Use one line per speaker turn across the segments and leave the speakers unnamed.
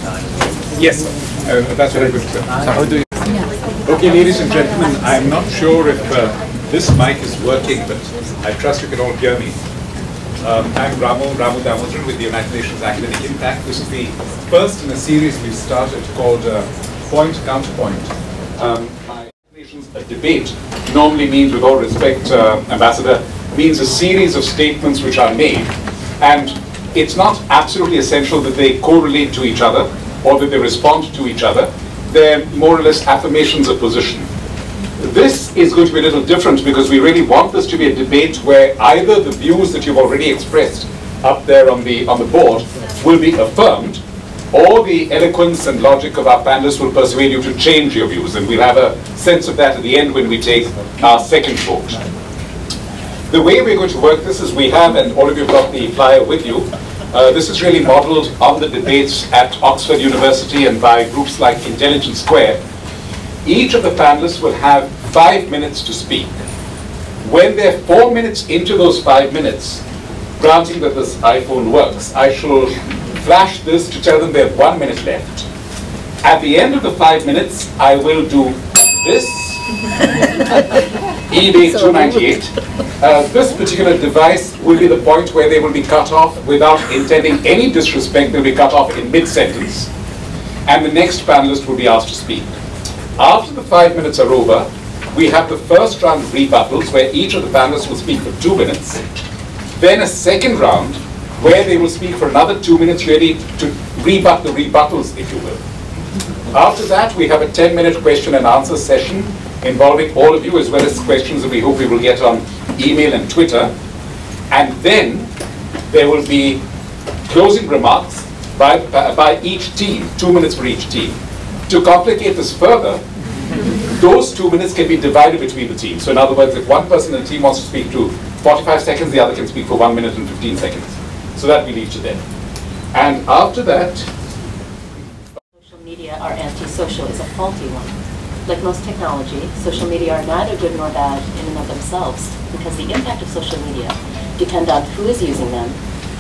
Yes, that's very good, sir. How do you? Okay, ladies and gentlemen, I'm not sure if this mic is working, but I trust you can all hear me. I'm Ramu Damodran with the United Nations Academic Impact. This is the first in a series we've started called Point Counterpoint. A debate normally means, with all respect, Ambassador, means a series of statements which are made, and it's not absolutely essential that they correlate to each other or that they respond to each other. They're more or less affirmations of position. This is going to be a little different because we really want this to be a debate where either the views that you've already expressed up there on the board will be affirmed, or the eloquence and logic of our panelists will persuade you to change your views, and we'll have a sense of that at the end when we take our second vote. The way we're going to work this is we have, and all of you have got the flyer with you, this is really modeled on the debates at Oxford University and by groups like Intelligence Square. Each of the panelists will have 5 minutes to speak. When they're 4 minutes into those 5 minutes, granting that this iPhone works, I shall flash this to tell them they have 1 minute left. At the end of the 5 minutes, I will do this. eBay 298. This particular device will be the point where they will be cut off without intending any disrespect. They'll be cut off in mid-sentence. And the next panelist will be asked to speak. After the 5 minutes are over, we have the first round of rebuttals where each of the panelists will speak for 2 minutes. Then a second round where they will speak for another 2 minutes really to rebut the rebuttals, if you will. After that, we have a 10-minute question and answer session involving all of you, as well as questions that we hope we will get on email and Twitter. And then there will be closing remarks by each team, 2 minutes for each team. To complicate this further, those 2 minutes can be divided between the teams. So in other words, if one person in the team wants to speak to 45 seconds, the other can speak for 1 minute and 15 seconds. So that we leave to them. And after that,
social media are antisocial is a faulty one. Like most technology, social media are neither good nor bad in and of themselves, because the impact of social media depend on who is using them,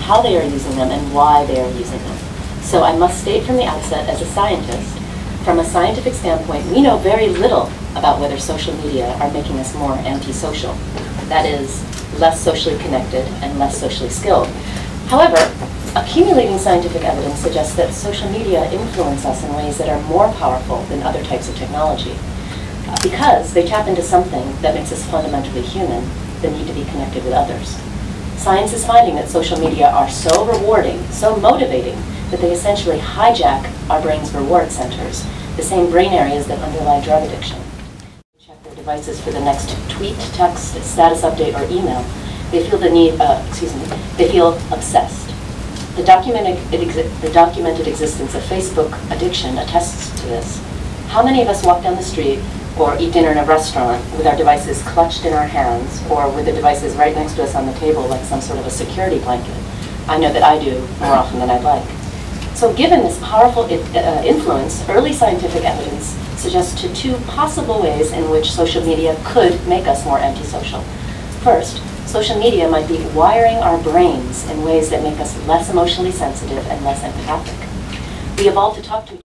how they are using them, and why they are using them. So I must state from the outset, as a scientist, from a scientific standpoint, we know very little about whether social media are making us more antisocial. That is, less socially connected and less socially skilled. However, accumulating scientific evidence suggests that social media influence us in ways that are more powerful than other types of technology, because they tap into something that makes us fundamentally human, the need to be connected with others. Science is finding that social media are so rewarding, so motivating, that they essentially hijack our brain's reward centers, the same brain areas that underlie drug addiction. Check their devices for the next tweet, text, status update, or email. They feel the need, they feel obsessed. The documented existence of Facebook addiction attests to this. How many of us walk down the street or eat dinner in a restaurant with our devices clutched in our hands, or with the devices right next to us on the table like some sort of a security blanket? I know that I do more often than I'd like. So given this powerful influence, early scientific evidence suggests two possible ways in which social media could make us more antisocial. First, social media might be wiring our brains in ways that make us less emotionally sensitive and less empathic. We evolved to talk to each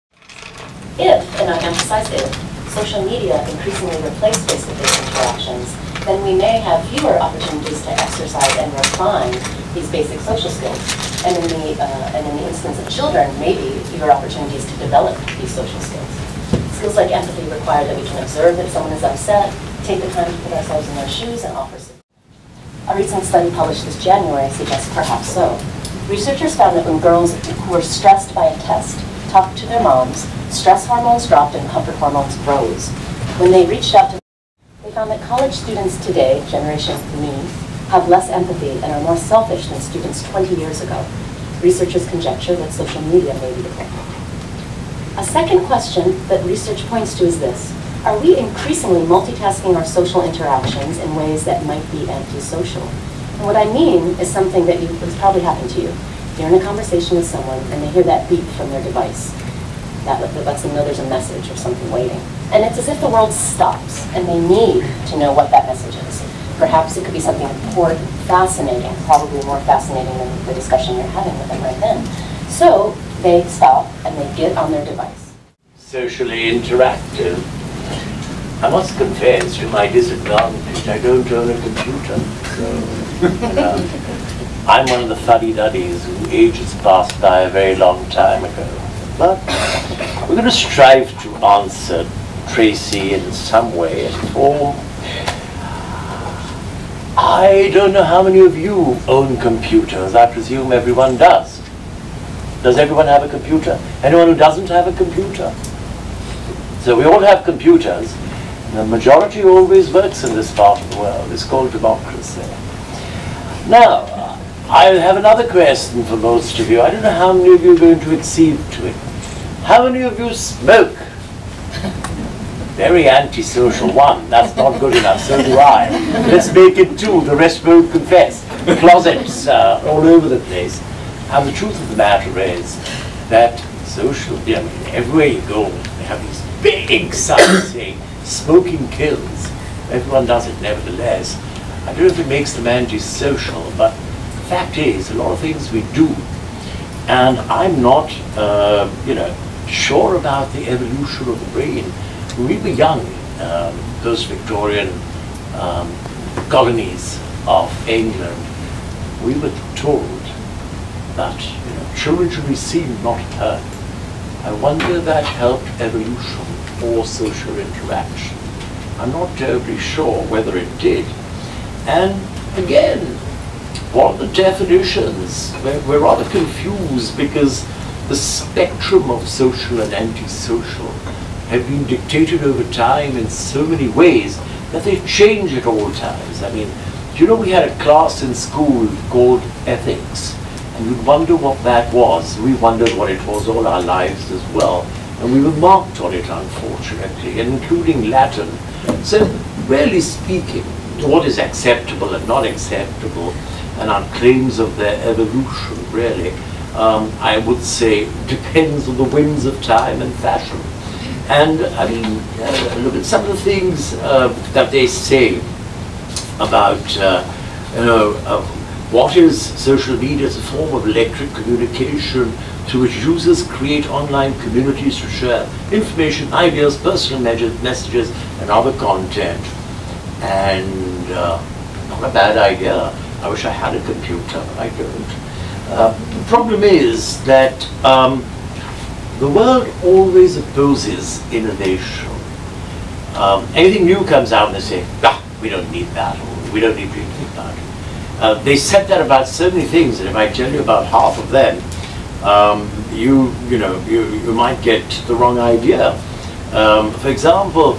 other. If, and I emphasize if, social media increasingly replace face-to-face interactions, then we may have fewer opportunities to exercise and refine these basic social skills. And in the instance of children, maybe fewer opportunities to develop these social skills. Skills like empathy require that we can observe that someone is upset, take the time to put ourselves in their shoes, and offer support. A recent study published this January suggests perhaps so. Researchers found that when girls who were stressed by a test talked to their moms, stress hormones dropped and comfort hormones rose. When they reached out to they found that college students today, Generation Me, have less empathy and are more selfish than students 20 years ago. Researchers conjecture that social media may be the culprit. A second question that research points to is this: are we increasingly multitasking our social interactions in ways that might be antisocial? And what I mean is something that has probably happened to you. You're in a conversation with someone and they hear that beep from their device. That lets them know there's a message or something waiting. And it's as if the world stops and they need to know what that message is. Perhaps it could be something important, fascinating, probably more fascinating than the discussion you're having with them right then. So they stop and they get on their device.
Socially interactive. I must confess, to my disadvantage, I don't own a computer. So, I'm one of the fuddy-duddies who ages passed by a very long time ago. But we're going to strive to answer Tracy in some way and form. I don't know how many of you own computers. I presume everyone does. Does everyone have a computer? Anyone who doesn't have a computer? So we all have computers. The majority always works in this part of the world. It's called democracy. Now, I have another question for most of you. I don't know how many of you are going to accede to it. How many of you smoke? Very antisocial one. That's not good enough. So do I. Let's make it two. The rest won't confess. Closets all over the place. And the truth of the matter is that everywhere you go, they have these big signs saying, smoking kills. Everyone does it nevertheless. I don't know if it makes them antisocial, but the fact is, a lot of things we do, and I'm not, sure about the evolution of the brain. When we were young, post-Victorian colonies of England, we were told that children should be seen, not heard. I wonder if that helped evolution or social interaction. I'm not terribly sure whether it did. And again, what are the definitions? We're rather confused because the spectrum of social and antisocial have been dictated over time in so many ways that they change at all times. I mean, we had a class in school called ethics, and we'd wonder what that was. We wondered what it was all our lives as well. And we were marked on it, unfortunately, including Latin. So, really speaking, what is acceptable and not acceptable, and our claims of their evolution, really, I would say, depends on the winds of time and fashion. And, I mean, look at some of the things that they say about, what is social media as a form of electric communication through which users create online communities to share information, ideas, personal messages, and other content. And not a bad idea. I wish I had a computer, but I don't. The problem is that the world always opposes innovation. Anything new comes out and they say, we don't need that, or we don't need to think about it. They said that about so many things, and if I tell you about half of them, you might get the wrong idea. For example,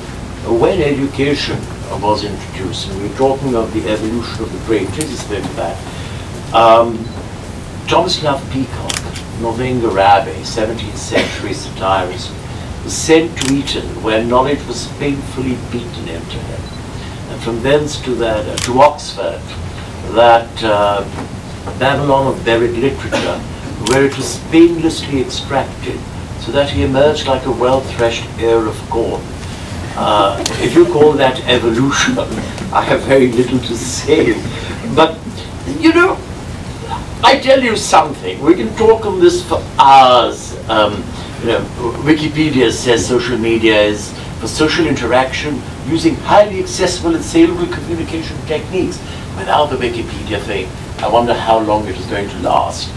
when education was introduced, and we were talking of the evolution of the brain, Tracy spoke of that. Thomas Love Peacock, Northanger Abbey, 17th century satirist, was sent to Eton, where knowledge was painfully beaten into him, and from thence to Oxford, that Babylon of buried literature, where it was painlessly extracted, so that he emerged like a well-threshed ear of corn. If you call that evolution, I have very little to say. But, I tell you something, we can talk on this for hours. Wikipedia says social media is for social interaction using highly accessible and saleable communication techniques. Without the Wikipedia thing, I wonder how long it is going to last.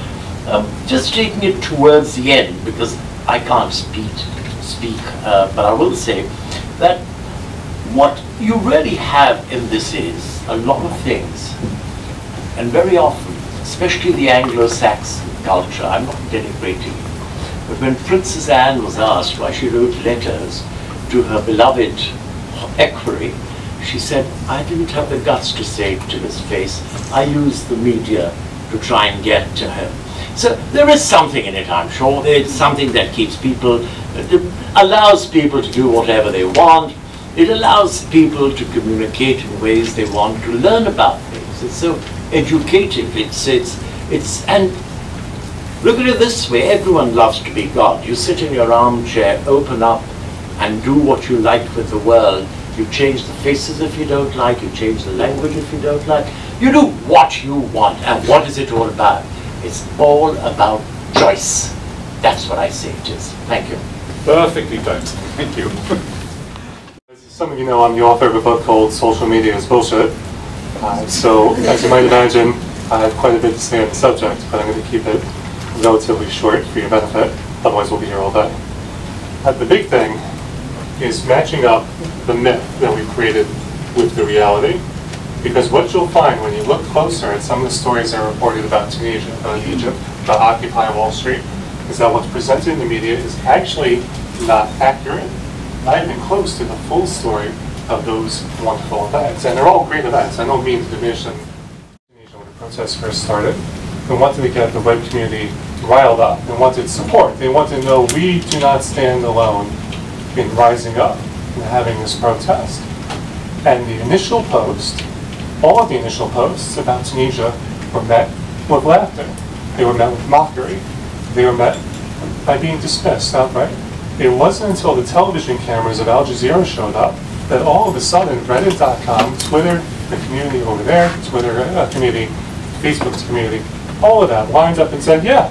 Just taking it towards the end, because I can't speak, but I will say that what you really have in this is a lot of things, and very often, especially the Anglo-Saxon culture, I'm not denigrating, but when Princess Anne was asked why she wrote letters to her beloved equerry, she said, I didn't have the guts to say it to his face. I used the media to try and get to him. So there is something in it, I'm sure. It's something that keeps people, allows people to do whatever they want. It allows people to communicate in ways they want, to learn about things. It's so educative. And look at it this way, everyone loves to be God. You sit in your armchair, open up, and do what you like with the world. You change the faces if you don't like, you change the language if you don't like. You do what you want. And what is it all about? It's all about choice. That's what I say it is. Thank you.
Perfectly timed. Thank you.
As some of you know, I'm the author of a book called Social Media is Bullshit. So, as you might imagine, I have quite a bit to say on the subject, but I'm going to keep it relatively short for your benefit, otherwise we'll be here all day. The big thing is matching up the myth that we've created with the reality, because what you'll find when you look closer at some of the stories that are reported about Tunisia, about Egypt, about Occupy Wall Street, is that what's presented in the media is actually not accurate, not even close to the full story of those wonderful events. And they're all great events. I don't mean to diminish them. When the protests first started, they wanted to get the web community riled up. They wanted support. They wanted to know we do not stand alone in rising up and having this protest. And the initial post, all of the initial posts about Tunisia were met with laughter. They were met with mockery. They were met by being dismissed outright. It wasn't until the television cameras of Al Jazeera showed up that all of a sudden Reddit.com, Twitter, the community over there, Twitter community, Facebook's community, all of that lined up and said, yeah,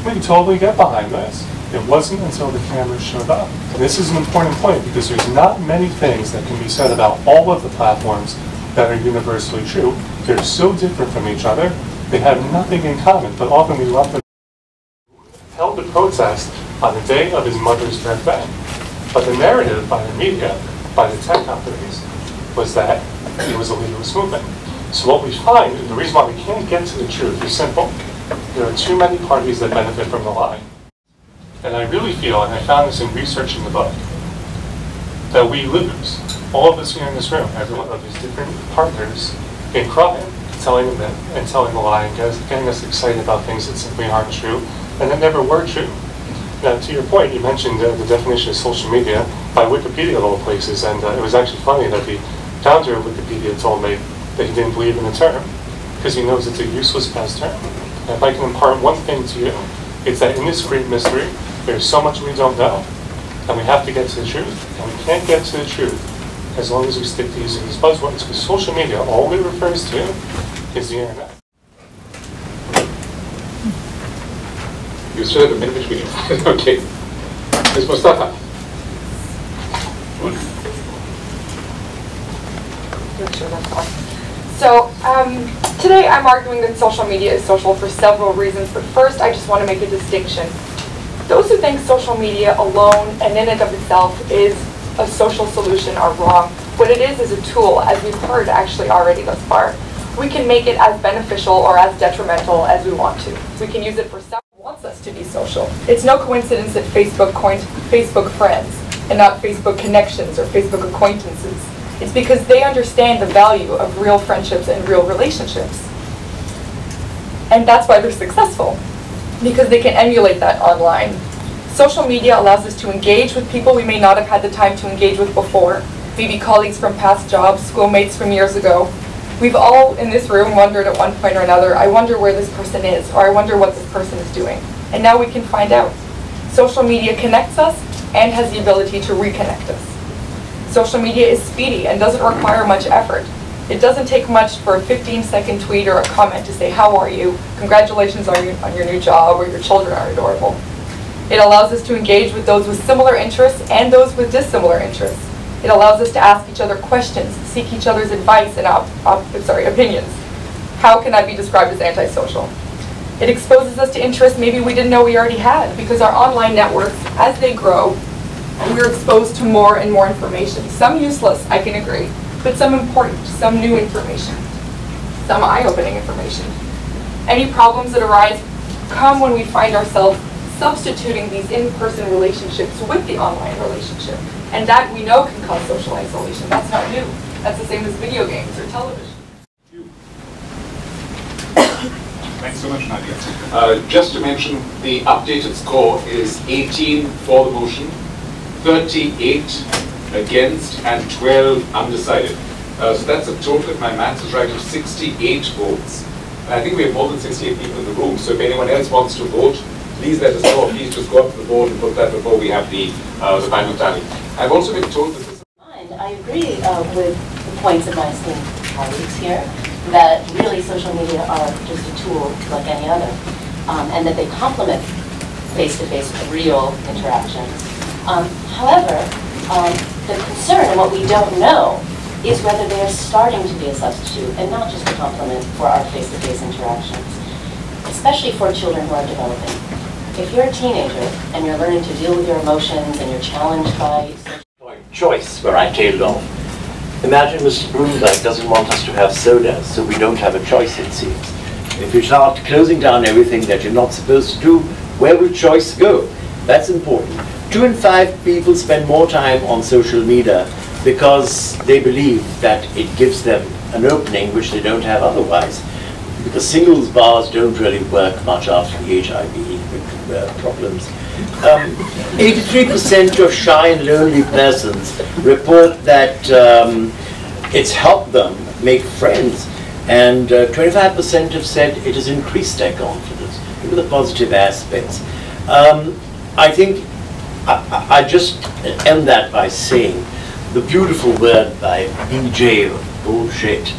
we can totally get behind this. It wasn't until the cameras showed up. And this is an important point because there's not many things that can be said about all of the platforms that are universally true. They're so different from each other. They have nothing in common, but often we lump them. Held the protest on the day of his mother's birthday. But the narrative by the media, by the tech companies, was that he was a leader of this movement. So what we find, the reason why we can't get to the truth is simple. There are too many parties that benefit from the lie. And I really feel, and I found this in researching the book, that we lose, all of us here in this room, every one of these different partners in crime, telling the myth and telling the lie and getting us excited about things that simply aren't true and that never were true. Now, to your point, you mentioned the definition of social media by Wikipedia of all places, and it was actually funny that the founder of Wikipedia told me that he didn't believe in the term because he knows it's a useless past term. And if I can impart one thing to you, it's that in this great mystery, there's so much we don't know, and we have to get to the truth. And we can't get to the truth as long as we stick to using these buzzwords, because social media, all it refers to is the internet.
You still have a minute between you. Okay. Ms. Mustafa.
So today I'm arguing that social media is social for several reasons, but first I just want to make a distinction. Those who think social media alone and in and of itself is a social solution are wrong. What it is a tool, as we've heard actually already thus far. We can make it as beneficial or as detrimental as we want to. We can use it for several wants us to be social. It's no coincidence that Facebook coined Facebook Friends and not Facebook Connections or Facebook Acquaintances. It's because they understand the value of real friendships and real relationships. And that's why they're successful, because they can emulate that online. Social media allows us to engage with people we may not have had the time to engage with before, maybe colleagues from past jobs, schoolmates from years ago. We've all in this room wondered at one point or another, I wonder where this person is, or I wonder what this person is doing. And now we can find out. Social media connects us and has the ability to reconnect us. Social media is speedy and doesn't require much effort. It doesn't take much for a 15-second tweet or a comment to say, how are you? Congratulations on your new job, or your children are adorable. It allows us to engage with those with similar interests and those with dissimilar interests. It allows us to ask each other questions, seek each other's advice and opinions. How can that be described as antisocial? It exposes us to interests maybe we didn't know we already had, because our online networks, as they grow, we're exposed to more and more information. Some useless, I can agree, but some important, some new information, some eye-opening information. Any problems that arise come when we find ourselves substituting these in-person relationships with the online relationship. And that we know can cause social isolation. That's not new. That's the same as video games or television.
Thanks so much, Nadia. Just to mention, the updated score is 18 for the motion, 38 against, and 12 undecided. So that's a total, if my maths is right, of 68 votes. And I think we have more than 68 people in the room, so if anyone else wants to vote, please let us know, or please just go up to the board and put that before we have the final tally. I've also been told that this...
I agree with the points of my esteemed colleagues here, that really social media are just a tool like any other, and that they complement face-to-face real interactions. However, the concern and what we don't know is whether they are starting to be a substitute and not just a complement for our face-to-face interactions, especially for children who are developing. If you're a teenager and you're learning to deal with your emotions and you're challenged by
choice, where I tailed off. Imagine Mr. Bloomberg doesn't want us to have sodas, so we don't have a choice, it seems. If you start closing down everything that you're not supposed to do, where will choice go? That's important. 2 in 5 people spend more time on social media because they believe that it gives them an opening which they don't have otherwise. Because singles bars don't really work much after the HIV problems. 83% of shy and lonely persons report that it's helped them make friends, and 25% have said it has increased their confidence. Look at the positive aspects. I think I just end that by saying the beautiful word by B.J. bullshit.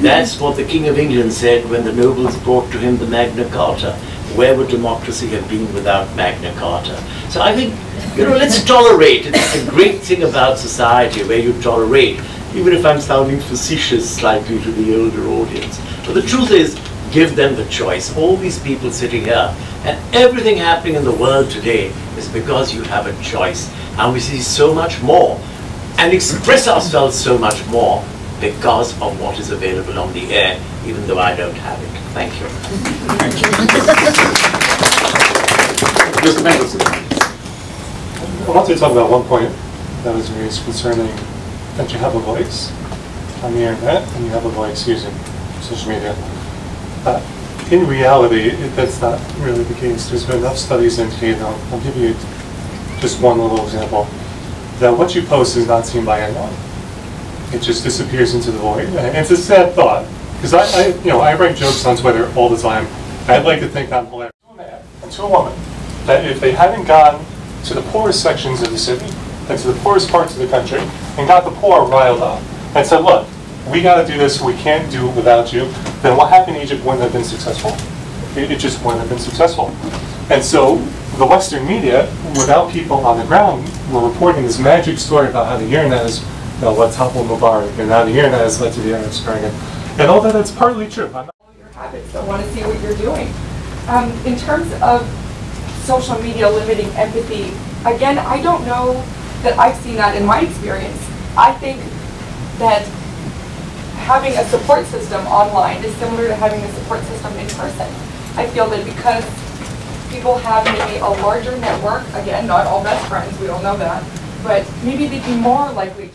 That's what the King of England said when the nobles brought to him the Magna Carta. Where would democracy have been without Magna Carta? So I think, let's tolerate. It's a great thing about society where you tolerate, even if I'm sounding facetious slightly to the older audience. But the truth is, give them the choice. All these people sitting here, and everything happening in the world today is because you have a choice. And we see so much more and express ourselves so much more because of what is available on the air, even though I don't have it. Thank you.
Thank you. Mr. Mendelson.
I want to talk about one point that was raised concerning that you have a voice on the internet and you have a voice using social media. In reality, that's not really the case. There's been enough studies indicating, I'll give you just one little example, that what you post is not seen by anyone. It just disappears into the void. And it's a sad thought, because I write jokes on Twitter all the time. I'd like to think I'm hilarious. To a man and to a woman, that if they hadn't gone to the poorest sections of the city and to the poorest parts of the country and got the poor riled up and said, look, we got to do this, we can't do it without you, then what happened in Egypt wouldn't have been successful. It just wouldn't have been successful. And so the Western media, without people on the ground, were reporting this magic story about how the internet has what toppled Mubarak, and how the internet has led to the Arab Spring, and all that's partly true.
Your habits, I want to see what you're doing. In terms of social media limiting empathy, again, I don't know that I've seen that in my experience. I think that having a support system online is similar to having a support system in person. I feel that because people have maybe a larger network, again, not all best friends, we all know that, but maybe they'd be more likely to.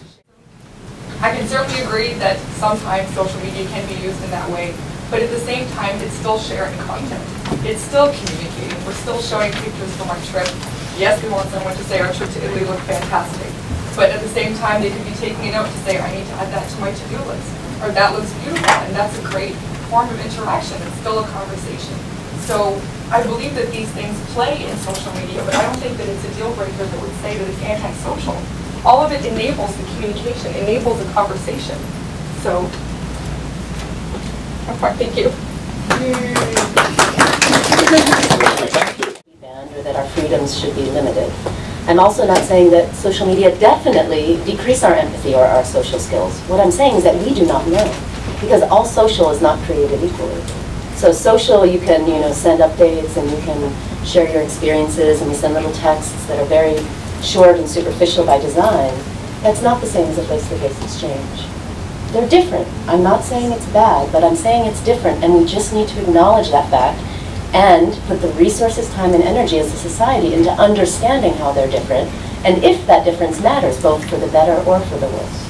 I can certainly agree that sometimes social media can be used in that way, but at the same time, it's still sharing content. It's still communicating. We're still showing pictures from our trip. Yes, we want someone to say our trip to Italy looked fantastic, but at the same time, they could be taking a note to say, I need to add that to my to-do list, or that looks beautiful, and that's a great form of interaction. It's still a conversation. So I believe that these things play in social media, but I don't think that it's a deal breaker that would say that it's antisocial. All of it enables the communication, enables the conversation. So, thank you.
Or that our freedoms should be limited. I'm also not saying that social media definitely decrease our empathy or our social skills. What I'm saying is that we do not know, because all social is not created equally. So social, you can send updates and you can share your experiences, and we send little texts that are very short and superficial by design. That's not the same as a face-to-face exchange. They're different. I'm not saying it's bad, but I'm saying it's different, and we just need to acknowledge that fact and put the resources, time, and energy as a society into understanding how they're different, and if that difference matters, both for the better or for the worse.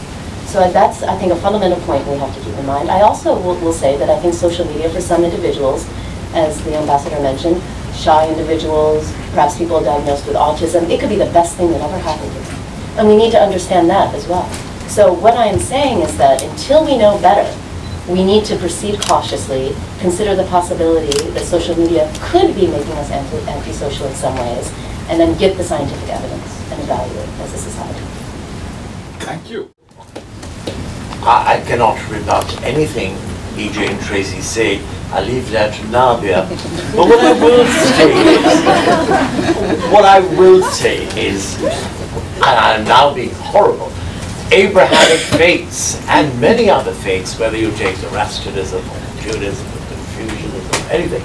So that's, I think, a fundamental point we have to keep in mind. I also will say that I think social media for some individuals, as the ambassador mentioned, shy individuals, perhaps people diagnosed with autism, it could be the best thing that ever happened to them. And we need to understand that as well. So what I am saying is that until we know better, we need to proceed cautiously, consider the possibility that social media could be making us antisocial in some ways, and then get the scientific evidence and evaluate as a society.
Thank you.
I cannot rebut anything E.J. and Tracy say, I'll leave that to Nabia. But what I will say is, and I'm now being horrible, Abrahamic faiths and many other faiths, whether you take Zoroastrianism or Judaism or Confucianism or anything,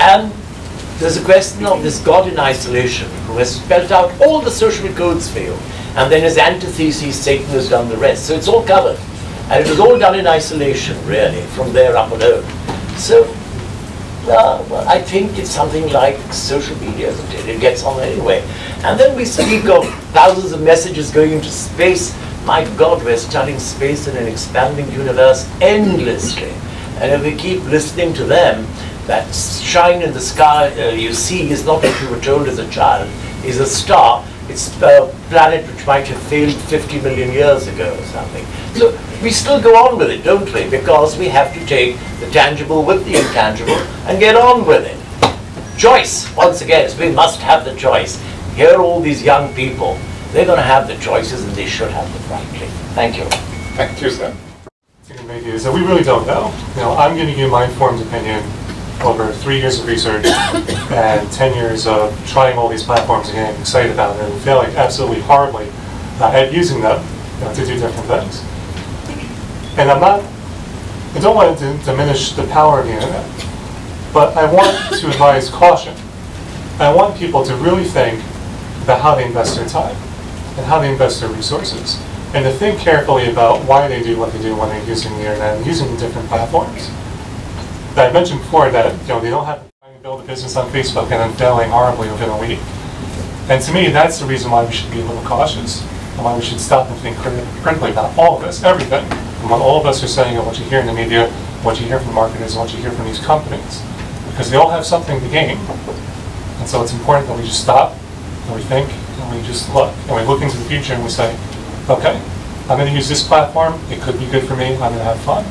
and there's a question of this God in isolation who has spelled out all the social codes for you, and then his antithesis, Satan, has done the rest. So it's all covered. And it was all done in isolation, really, from there up alone. So, well, I think it's something like social media, isn't it? It gets on anyway. And then we speak of thousands of messages going into space. My God, we're studying space in an expanding universe endlessly. And if we keep listening to them, that shine in the sky you see is not what you were told as a child, is a star. It's a planet which might have failed 50 million years ago or something. So we still go on with it, don't we? Because we have to take the tangible with the intangible and get on with it. Choice, once again, we must have the choice. Here are all these young people. They're going to have the choices and they should have them rightly. Thank you.
Thank you, sir.
Is that we really don't know. You know, I'm giving you my informed opinion over 3 years of research and 10 years of trying all these platforms and getting excited about it and failing absolutely horribly at using them, you know, to do different things. And I don't want to diminish the power of the internet, but I want to advise caution. I want people to really think about how they invest their time and how they invest their resources, and to think carefully about why they do what they do when they're using the internet and using the different platforms. I mentioned before that they don't have to build a business on Facebook and then failing horribly within a week. And to me, that's the reason why we should be a little cautious and why we should stop and think critically about all of this, everything. And what all of us are saying and what you hear in the media, what you hear from marketers, and what you hear from these companies. Because they all have something to gain. And so it's important that we just stop and we think and we just look. And we look into the future and we say, okay, I'm going to use this platform. It could be good for me. I'm going to have fun.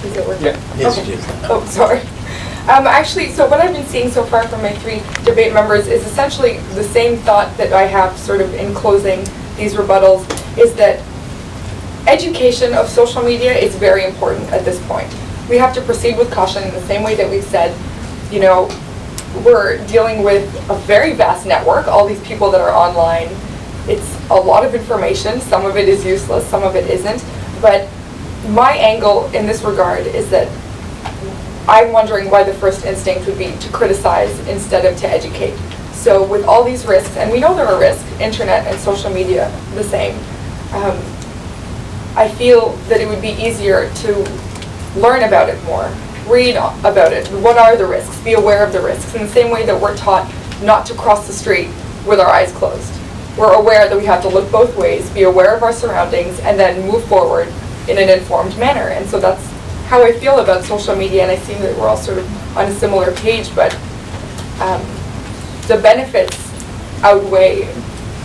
Is it working?
Yeah.
Yes,
Okay.
it is.
Oh, sorry. Actually, so what I've been seeing so far from my 3 debate members is essentially the same thought that I have sort of in closing these rebuttals, is that education of social media is very important at this point. We have to proceed with caution in the same way that we've said, you know, we're dealing with a very vast network, all these people that are online. It's a lot of information. Some of it is useless, some of it isn't. But my angle in this regard is that I'm wondering why the first instinct would be to criticize instead of to educate. So with all these risks, and we know there are risks, internet and social media, the same, I feel that it would be easier to learn about it more, read about it. What are the risks? Be aware of the risks. In the same way that we're taught not to cross the street with our eyes closed. We're aware that we have to look both ways, be aware of our surroundings, and then move forward in an informed manner. And so that's how I feel about social media, and I see that we're all sort of on a similar page, but the benefits outweigh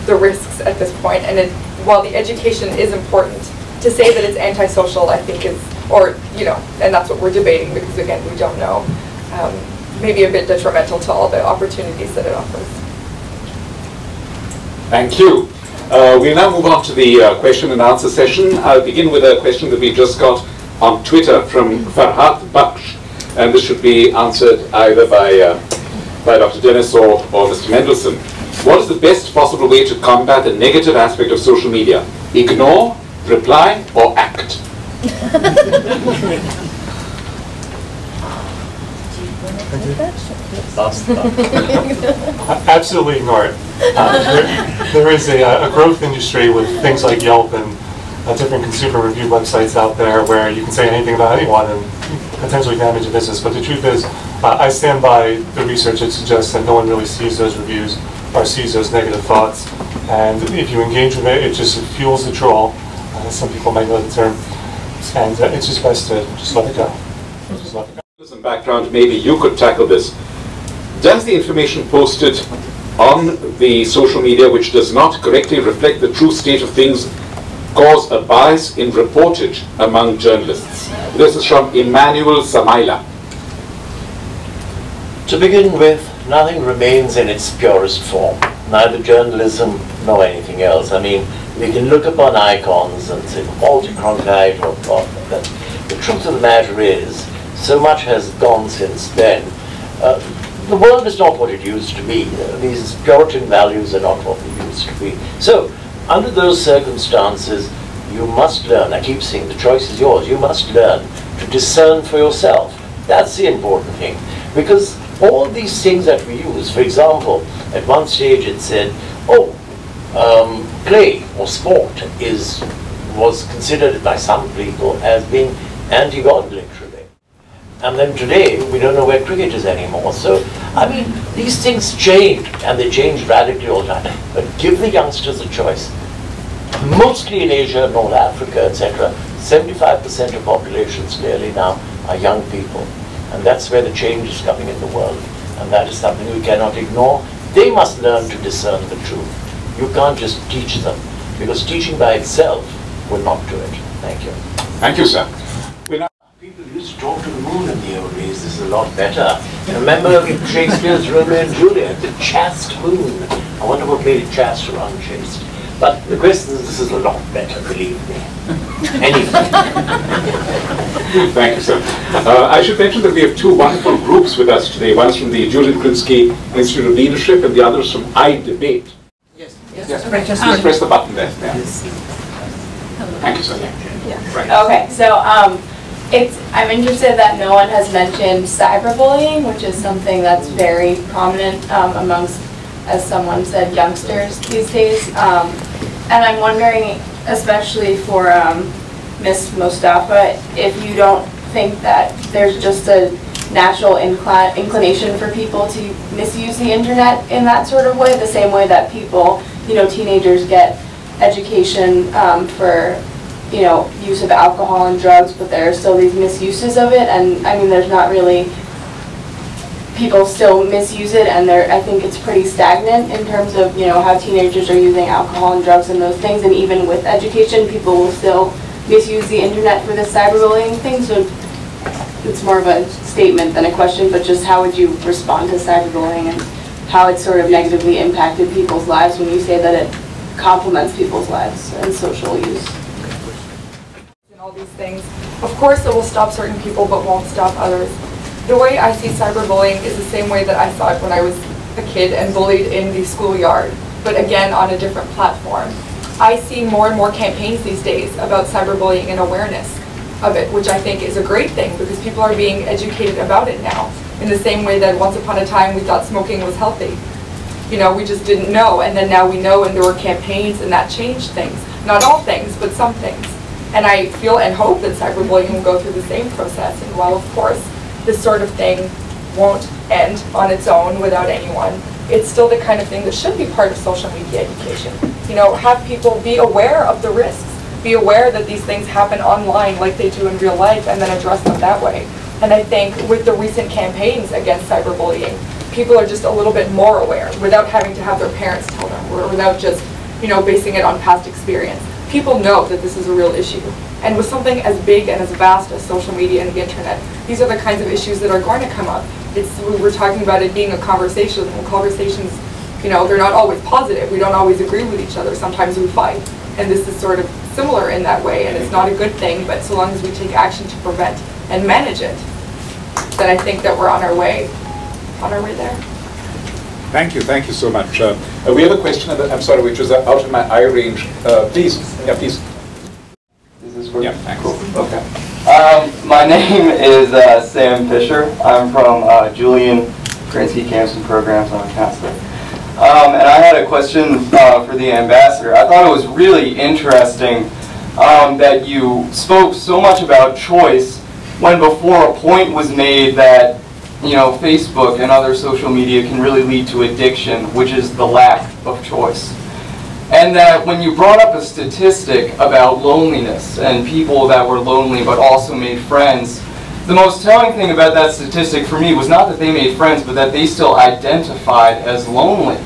the risks at this point. And while the education is important, to say that it's antisocial, I think is, or, you know, and that's what we're debating because, again, we don't know, maybe a bit detrimental to all the opportunities that it offers.
Thank you. We'll now move on to the question and answer session. I'll begin with a question that we just got on Twitter from Farhat Baksh, and this should be answered either by Dr. Dennis or Mr. Mendelsohn. What is the best possible way to combat the negative aspect of social media? Ignore, reply, or act?
Absolutely ignore it. There is a growth industry with things like Yelp and different consumer review websites out there where you can say anything about anyone and potentially damage a business. But the truth is, I stand by the research that suggests that no one really sees those reviews or sees those negative thoughts. And if you engage with it, it just fuels the troll. Some people might know the term. And it's just best to just let it go. Just let it go.
Some background, maybe you could tackle this. Does the information posted on the social media which does not correctly reflect the true state of things cause a bias in reportage among journalists? This is from Emmanuel Samaila.
To begin with, nothing remains in its purest form, neither journalism nor anything else. I mean, We can look upon icons and say, Walter Cronkite or but the truth of the matter is, so much has gone since then. The world is not what it used to be. These Puritan values are not what they used to be. So, under those circumstances, you must learn. I keep saying the choice is yours. You must learn to discern for yourself. That's the important thing. Because all these things that we use, for example, at one stage it said, oh, play or sport was considered by some people as being anti-God, literally. And then today, we don't know where cricket is anymore. So, I mean, these things change, and they change radically all the time. But give the youngsters a choice. Mostly in Asia, North Africa, etc., 75% of populations clearly now are young people. And that's where the change is coming in the world. And that is something we cannot ignore. They must learn to discern the truth. You can't just teach them, because teaching by itself will not do it. Thank you.
Thank you, sir.
People used to talk to the moon in the old days. This is a lot better. Remember Shakespeare's Romeo and Juliet, the chaste moon. I wonder what made it chaste or unchaste. But the question is, this is a lot better, believe me. Anyway.
Thank you, sir. I should mention that we have two wonderful groups with us today. One is from the Julian Krinsky Institute of Leadership, and the other is from iDebate. Yes, please press the button there. Yeah. Thank you, sir.
Yeah.
Right.
Okay, so I'm interested that no one has mentioned cyberbullying, which is something that's very prominent amongst, as someone said, youngsters these days. And I'm wondering, especially for Ms. Mostafa, if you don't think that there's just a natural inclination for people to misuse the internet in that sort of way, the same way that people, teenagers get education for, use of alcohol and drugs, but there are still these misuses of it, and I mean, there's not really, people still misuse it, and I think it's pretty stagnant in terms of, how teenagers are using alcohol and drugs and those things, and even with education, people will still misuse the internet for this cyberbullying thing, so it's more of a statement than a question, but just how would you respond to cyberbullying and how it sort of negatively impacted people's lives when you say that it complements people's lives and social use?
And all these things. Of course it will stop certain people but won't stop others. The way I see cyberbullying is the same way that I saw it when I was a kid and bullied in the schoolyard, but again on a different platform. I see more and more campaigns these days about cyberbullying and awareness of it, which I think is a great thing because people are being educated about it now, in the same way that once upon a time we thought smoking was healthy. We just didn't know, and then now we know, and there were campaigns and that changed things. Not all things, but some things. And I feel and hope that cyberbullying will go through the same process, and while of course this sort of thing won't end on its own without anyone, it's still the kind of thing that should be part of social media education. Have people be aware of the risks, be aware that these things happen online like they do in real life, and then address them that way. And I think with the recent campaigns against cyberbullying, people are just a little bit more aware without having to have their parents tell them, or without just, basing it on past experience. People know that this is a real issue. And with something as big and as vast as social media and the internet, these are the kinds of issues that are going to come up. We're talking about it being a conversation, and conversations, they're not always positive. We don't always agree with each other. Sometimes we fight. And this is sort of similar in that way, and it's not a good thing, but so long as we take action to prevent and manage it, then I think that we're on our way there.
Thank you so much. We have a question, I'm sorry, which was out of my eye range. Please.
Is this working?
Yeah, thanks.
Cool. Okay. My name is Sam Fisher. I'm from Julian Krinsky Camps and Programs. I'm a counselor. And I had a question for the ambassador. I thought it was really interesting that you spoke so much about choice when before a point was made that Facebook and other social media can really lead to addiction, which is the lack of choice. And that when you brought up a statistic about loneliness and people that were lonely but also made friends, the most telling thing about that statistic for me was not that they made friends, but that they still identified as lonely.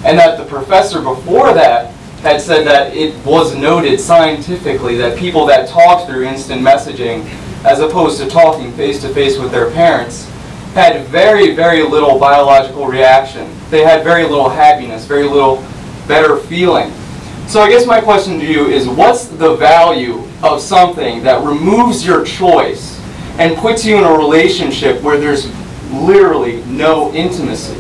And that the professor before that had said that it was noted scientifically that people that talked through instant messaging, as opposed to talking face-to-face with their parents, had very, very little biological reaction. They had very little happiness, very little better feeling. So I guess my question to you is, what's the value of something that removes your choice and puts you in a relationship where there's literally no intimacy?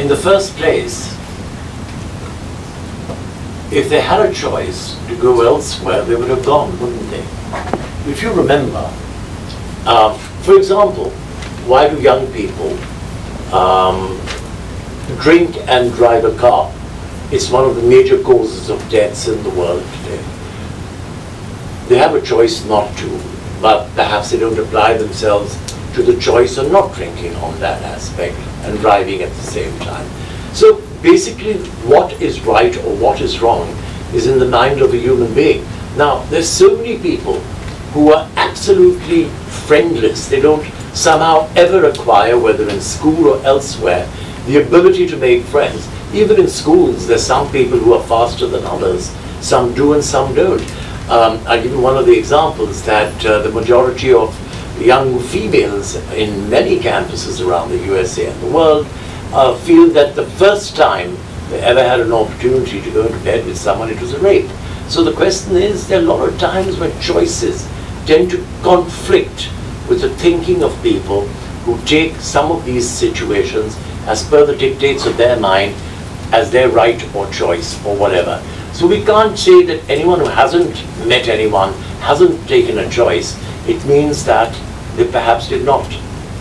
In the first place, if they had a choice to go elsewhere, they would have gone, wouldn't they? If you remember, for example, why do young people drink and drive a car? It's one of the major causes of deaths in the world today. They have a choice not to, but perhaps they don't apply themselves to the choice of not drinking on that aspect and driving at the same time. So basically, what is right or what is wrong is in the mind of a human being. Now, there's so many people who are absolutely friendless. They don't somehow ever acquire, whether in school or elsewhere, the ability to make friends. Even in schools, there's some people who are faster than others. Some do and some don't. I'll give you one of the examples that the majority of young females in many campuses around the USA and the world feel that the first time they ever had an opportunity to go into bed with someone, it was a rape. So the question is, there are a lot of times when choices tend to conflict with the thinking of people who take some of these situations as per the dictates of their mind as their right or choice or whatever. So we can't say that anyone who hasn't met anyone, hasn't taken a choice. It means that they perhaps did not.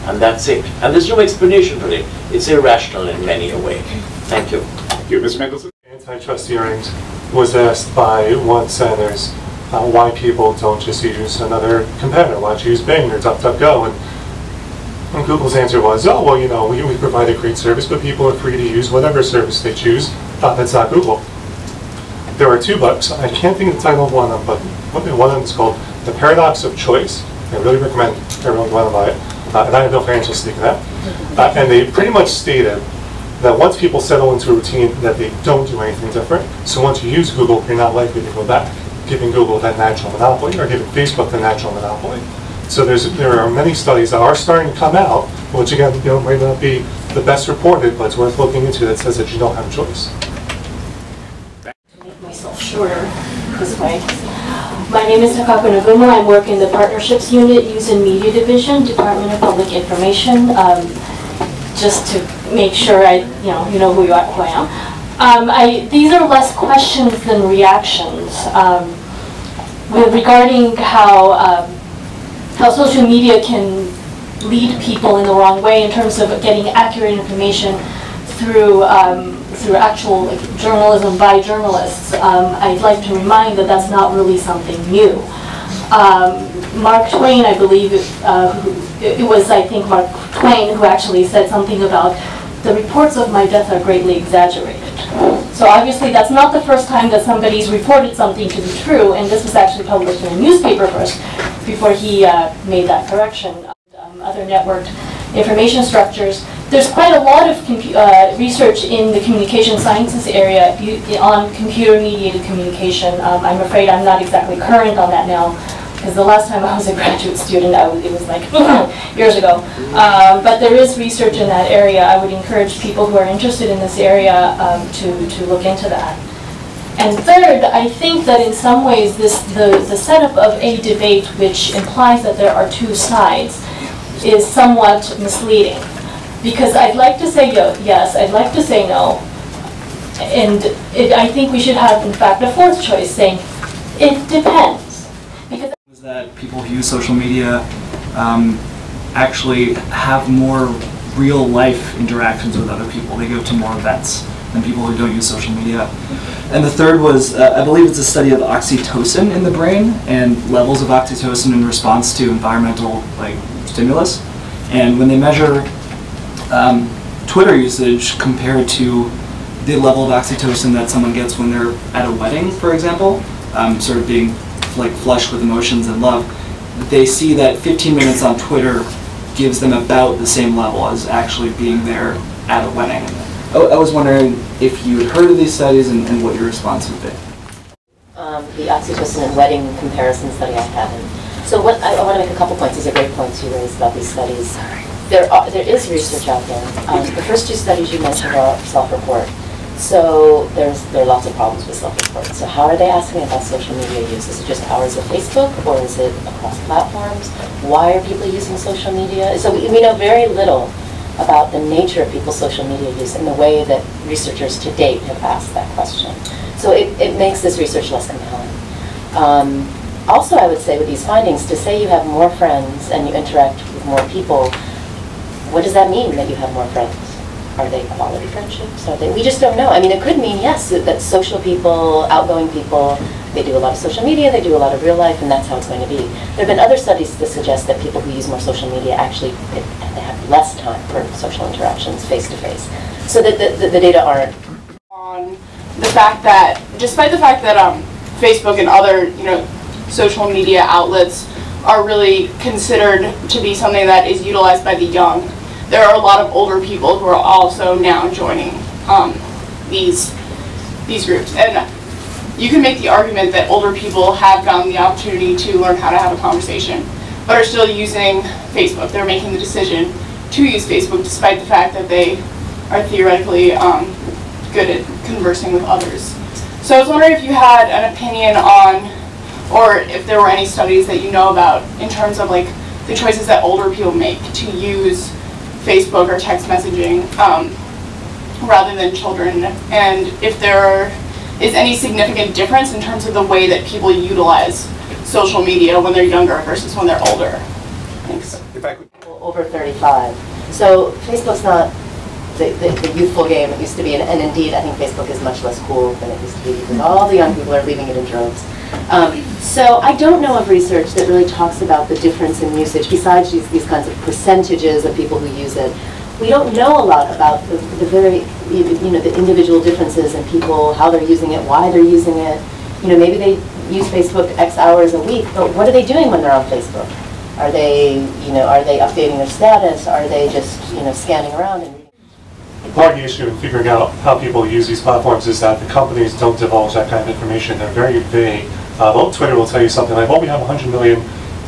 And that's it. And there's no explanation for it. It's irrational in many a way. Thank you.
Thank you. Ms. Mendelson?
Antitrust hearings was asked by one of the senators why people don't just use another competitor, why don't you use Bing or DuckDuckGo? And Google's answer was, oh, well, you know, we provide a great service, but people are free to use whatever service they choose. That's not Google. There are two books. I can't think of the title of one of them, but one of them is called The Paradox of Choice. I really recommend everyone go out and buy it. And I have no financial stake in that. And they pretty much stated that once people settle into a routine that they don't do anything different, so once you use Google, you're not likely to go back, giving Google that natural monopoly or giving Facebook the natural monopoly. So there are many studies that are starting to come out, which again, you know, might not be the best reported, but it's worth looking into, that says that you don't have a choice.
To make myself shorter this way. My name is Takako Nagumo. I work in the Partnerships Unit, News and Media Division, Department of Public Information. Just to make sure you know who I am. These are less questions than reactions regarding how social media can lead people in the wrong way in terms of getting accurate information through actual journalism by journalists. I'd like to remind that that's not really something new. Mark Twain, I believe, it was, I think, Mark Twain who actually said something about the reports of my death are greatly exaggerated. So obviously that's not the first time that somebody's reported something to be true, and this was actually published in a newspaper first before he made that correction. Other networked information structures. There's quite a lot of research in the communication sciences area on computer-mediated communication. I'm afraid I'm not exactly current on that now, because the last time I was a graduate student, it was like years ago. But there is research in that area. I would encourage people who are interested in this area to look into that. And third, I think that in some ways the setup of a debate which implies that there are two sides is somewhat misleading. Because I'd like to say yes, I'd like to say no. And I think we should have, in fact, a fourth choice saying, it depends. Because
that people who use social media actually have more real life interactions with other people. They go to more events than people who don't use social media. And the third was, I believe it's a study of oxytocin in the brain and levels of oxytocin in response to environmental stimulus. And when they measure Twitter usage compared to the level of oxytocin that someone gets when they're at a wedding, for example, sort of being flushed with emotions and love, they see that 15 minutes on Twitter gives them about the same level as actually being there at a wedding. I was wondering if you had heard of these studies and what your response would be.
The oxytocin and wedding comparison study I haven't. So I want to make a couple points. These are great points you raised about these studies. there is research out there. The first two studies you mentioned are self-report. So there are lots of problems with self-report. So how are they asking about social media use? Is it just hours of Facebook, or is it across platforms? Why are people using social media? So we know very little about the nature of people's social media use and the way that researchers to date have asked that question. So it makes this research less compelling. Also, I would say with these findings, to say you have more friends and you interact with more people, what does that mean that you have more friends? Are they quality friendships? We just don't know. I mean, it could mean, yes, that social people, outgoing people, they do a lot of social media, they do a lot of real life, and that's how it's going to be. There have been other studies that suggest that people who use more social media actually they have less time for social interactions face-to-face. So that the data aren't.
On the fact that, despite the fact that Facebook and other, social media outlets are really considered to be something that is utilized by the young, there are a lot of older people who are also now joining these groups. And you can make the argument that older people have gotten the opportunity to learn how to have a conversation, but are still using Facebook. They're making the decision to use Facebook despite the fact that they are theoretically good at conversing with others. So I was wondering if you had an opinion on, or if there were any studies that you know about in terms of like the choices that older people make to use Facebook or text messaging rather than children, and if there is any significant difference in terms of the way that people utilize social media when they're younger versus when they're older. Thanks.
If I could.
Over 35. So Facebook's not the youthful game it used to be, and indeed I think Facebook is much less cool than it used to be because all the young people are leaving it in droves. So I don't know of research that really talks about the difference in usage besides these kinds of percentages of people who use it. We don't know a lot about the very, the individual differences in people, how they're using it, why they're using it. Maybe they use Facebook X hours a week, but what are they doing when they're on Facebook? Are they updating their status? Are they just, scanning around and reading?
Part of the issue in figuring out how people use these platforms is that the companies don't divulge that kind of information. They're very vague. Twitter will tell you something like, well, we have 100 million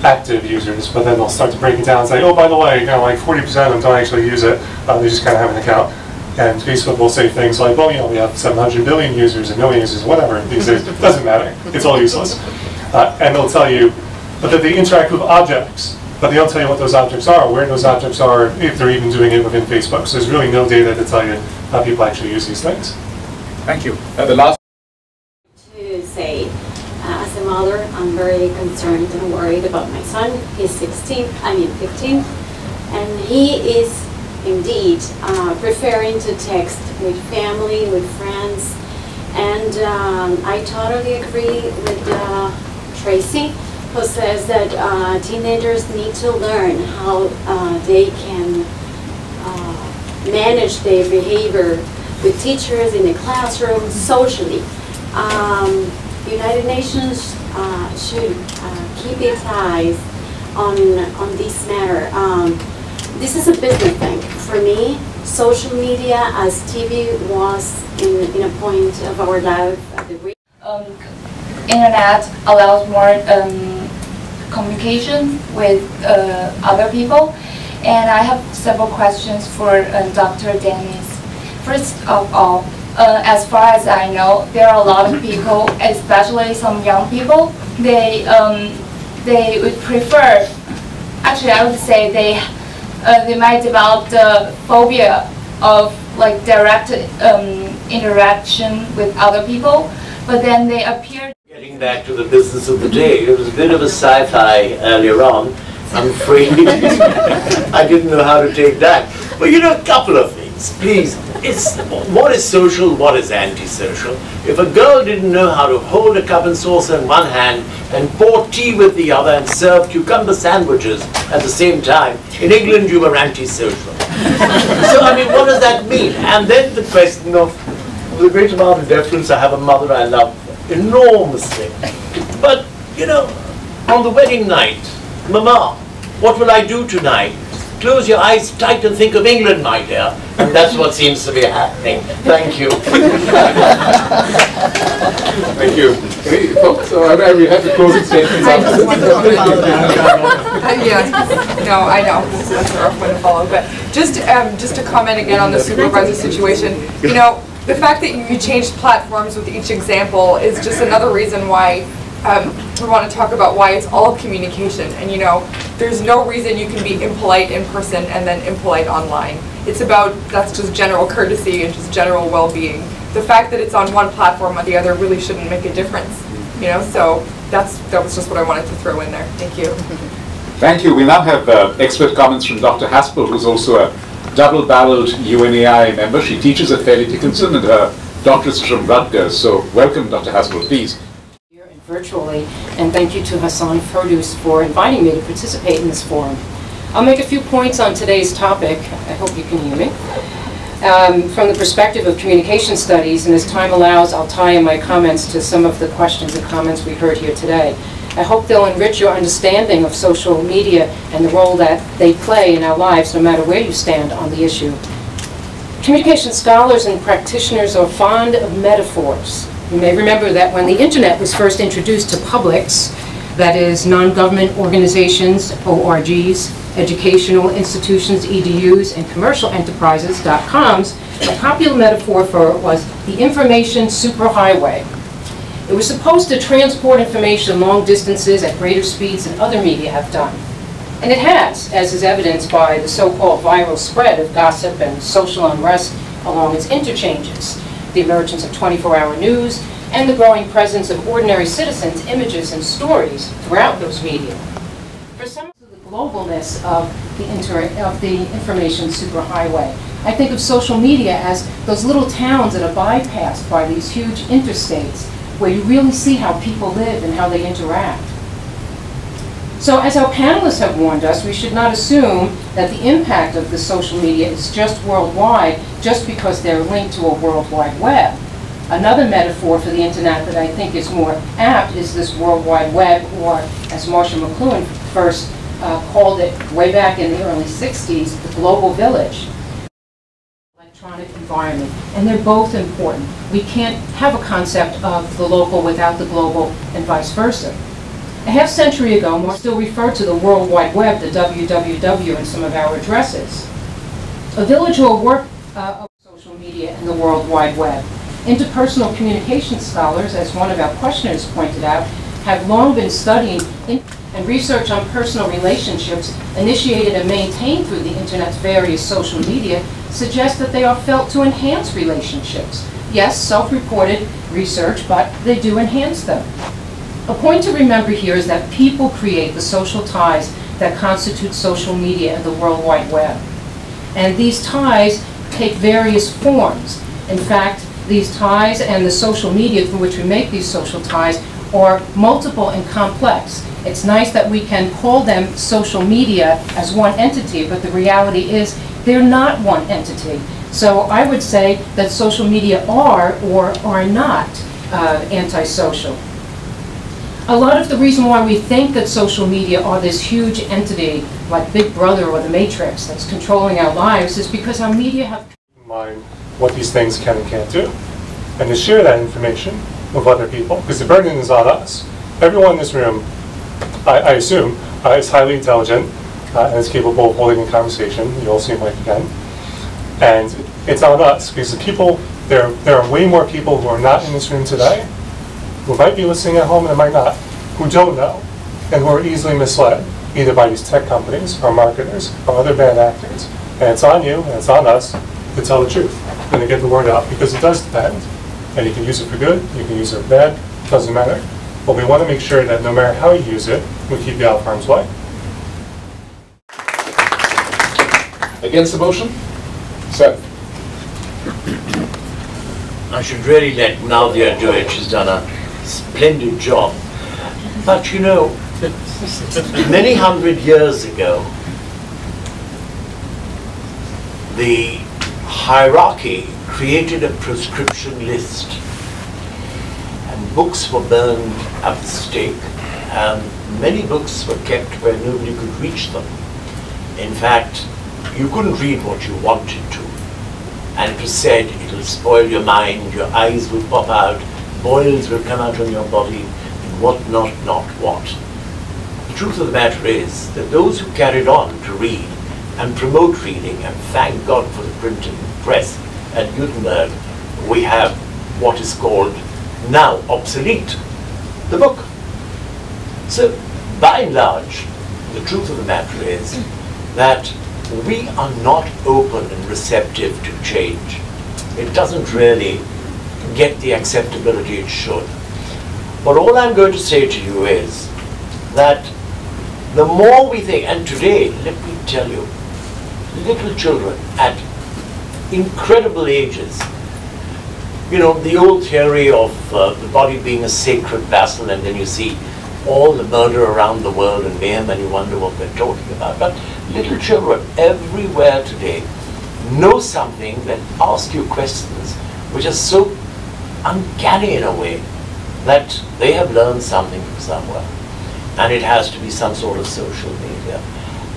active users, but then they'll start to break it down and say, oh, by the way, like 40% of them don't actually use it. They just kind of have an account. And Facebook will say things like, well, we have 700 billion users and million users, whatever these days. It doesn't matter. It's all useless. And they'll tell you, but that they interact with objects, but they don't tell you what those objects are, where those objects are, if they're even doing it within Facebook. So there's really no data to tell you how people actually use these things.
Thank you. The last.
To say, as a mother, I'm very concerned and worried about my son. He's 15, and he is indeed preferring to text with family, with friends, and I totally agree with Tracy, who says that teenagers need to learn how they can manage their behavior with teachers in the classroom, socially. United Nations should keep its eyes on this matter. This is a business thing. For me, social media, as TV was in a point of our life,
Internet allows more communication with other people, and I have several questions for Dr. Dennis. First of all, as far as I know, there are a lot of people, especially some young people, they would prefer, actually I would say they might develop the phobia of like direct interaction with other people, but then they appear.
Getting back to the business of the day, it was a bit of a sci-fi earlier on. I'm afraid I didn't know how to take that. But a couple of things, please. What is social, what is antisocial? If a girl didn't know how to hold a cup and saucer in one hand and pour tea with the other and serve cucumber sandwiches at the same time, in England you were antisocial. So what does that mean? And then the question of the great amount of deference, I have a mother I love enormously. But, on the wedding night, Mama, what will I do tonight? Close your eyes tight and think of England, my dear. And that's what seems to be happening. Thank you.
Thank you. Hey, folks, so I will have the closing statements after this.
Yeah, no, I know, that's a rough one to follow, but just to comment again on the supervisor situation, you know, the fact that you changed platforms with each example is just another reason why we want to talk about why it's all communication. And you know, there's no reason you can be impolite in person and then impolite online. It's about, that's just general courtesy and just general well-being. The fact that it's on one platform or the other really shouldn't make a difference, you know, so that was just what I wanted to throw in there. Thank you.
Thank you. We now have expert comments from Dr. Haspel, who's also a double-barreled UNAI member. She teaches at Fairleigh Dickinson and her doctorate's from Rutgers. So welcome, Dr. Haspel, please.
Here and virtually, and thank you to Hassan Ferdous for inviting me to participate in this forum. I'll make a few points on today's topic. I hope you can hear me. From the perspective of communication studies, and as time allows, I'll tie in my comments to some of the questions and comments we heard here today. I hope they'll enrich your understanding of social media and the role that they play in our lives, no matter where you stand on the issue. Communication scholars and practitioners are fond of metaphors. You may remember that when the internet was first introduced to publics, that is, non-government organizations, ORGs, educational institutions, EDUs, and commercial enterprises, .coms, a popular metaphor for it was the information superhighway. It was supposed to transport information long distances at greater speeds than other media have done. And it has, as is evidenced by the so-called viral spread of gossip and social unrest along its interchanges, the emergence of 24-hour news, and the growing presence of ordinary citizens' images and stories throughout those media. For some of the globalness of the information superhighway, I think of social media as those little towns that are bypassed by these huge interstates, where you really see how people live and how they interact. So as our panelists have warned us, we should not assume that the impact of the social media is just worldwide, just because they're linked to a World Wide Web. Another metaphor for the internet that I think is more apt is this World Wide Web, or as Marshall McLuhan first called it way back in the early 60s, the global village. Electronic environment, and they're both important. We can't have a concept of the local without the global, and vice versa. A half century ago, more still referred to the World Wide Web, the WWW, in some of our addresses. A village or work of social media and the World Wide Web. Interpersonal communication scholars, as one of our questioners pointed out, have long been studying and research on personal relationships initiated and maintained through the internet's various social media suggests that they are felt to enhance relationships. Yes, self-reported research, but they do enhance them. A point to remember here is that people create the social ties that constitute social media and the World Wide Web. And these ties take various forms. In fact, these ties and the social media through which we make these social ties are multiple and complex. It's nice that we can call them social media as one entity, but the reality is they're not one entity. So I would say that social media are or are not antisocial. A lot of the reason why we think that social media are this huge entity, like Big Brother or the Matrix, that's controlling our lives, is because our media have
mind what these things can and can't do, and to share that information with other people, because the burden is on us. Everyone in this room, I assume, is highly intelligent and is capable of holding a conversation. You all seem like again. And it's on us, because the people, there are way more people who are not in this room today, who might be listening at home and might not, who don't know, and who are easily misled, either by these tech companies or marketers or other bad actors. And it's on you and it's on us to tell the truth and to get the word out, because it does depend. And you can use it for good, you can use it for bad, it doesn't matter. But we want to make sure that no matter how you use it, we keep you out of harm's way.
Against the motion? Seth.
I should really let Nadia do it. She's done a splendid job. But you know, many hundred years ago, the hierarchy created a prescription list, and books were burned at the stake, and many books were kept where nobody could reach them. In fact, you couldn't read what you wanted to, and it was said it'll spoil your mind, your eyes will pop out, boils will come out on your body, and what not what. the truth of the matter is that those who carried on to read and promote reading, and thank God for the printing press at Gutenberg, we have what is called now obsolete, the book. So by and large, the truth of the matter is that we are not open and receptive to change. It doesn't really get the acceptability it should. But all I'm going to say to you is that the more we think, and today, let me tell you, little children at incredible ages, you know, the old theory of the body being a sacred vessel, and then you see all the murder around the world and mayhem, and you wonder what they're talking about. But little children everywhere today know something that ask you questions which are so uncanny in a way that they have learned something from somewhere. And it has to be some sort of social media.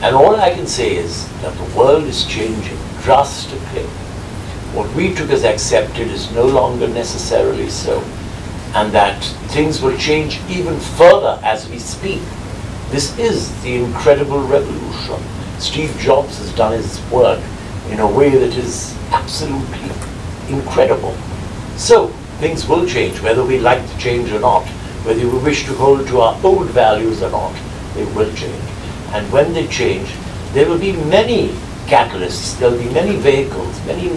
And all I can say is that the world is changing drastically. What we took as accepted is no longer necessarily so. And that things will change even further as we speak. This is the incredible revolution. Steve Jobs has done his work in a way that is absolutely incredible. So things will change, whether we like the change or not, whether we wish to hold to our old values or not, they will change. And when they change, there will be many catalysts, there will be many vehicles, many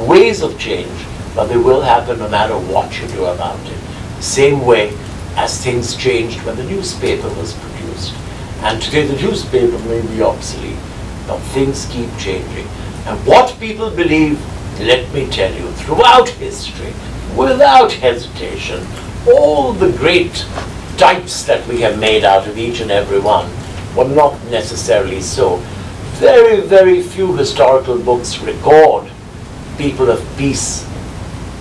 ways of change, but they will happen no matter what you do about it. The same way as things changed when the newspaper was produced. And today the newspaper may be obsolete, but things keep changing. And what people believe, let me tell you, throughout history, without hesitation, all the great types that we have made out of each and every one were not necessarily so. Very, very few historical books record people of peace.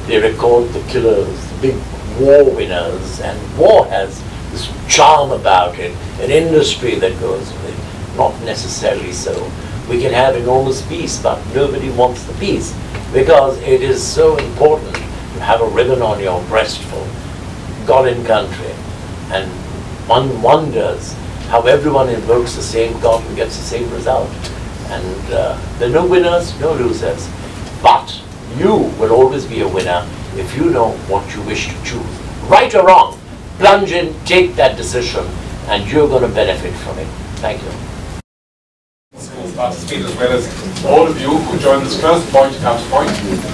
They record the killers, the big war winners, and war has this charm about it, an industry that goes with it. Not necessarily so. We can have enormous peace, but nobody wants the peace because it is so important to have a ribbon on your breast for God and country. And one wonders how everyone invokes the same God and gets the same result. And there are no winners, no losers. But you will always be a winner if you know what you wish to choose. Right or wrong, plunge in, take that decision, and you're going to benefit from it. Thank you.
Schools participate, as well as all of you who join this first Point Counterpoint,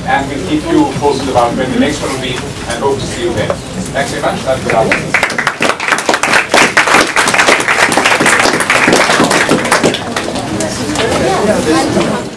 and we'll keep you posted about when the next one will be, and hope to see you there. Thanks very much. That's good afternoon.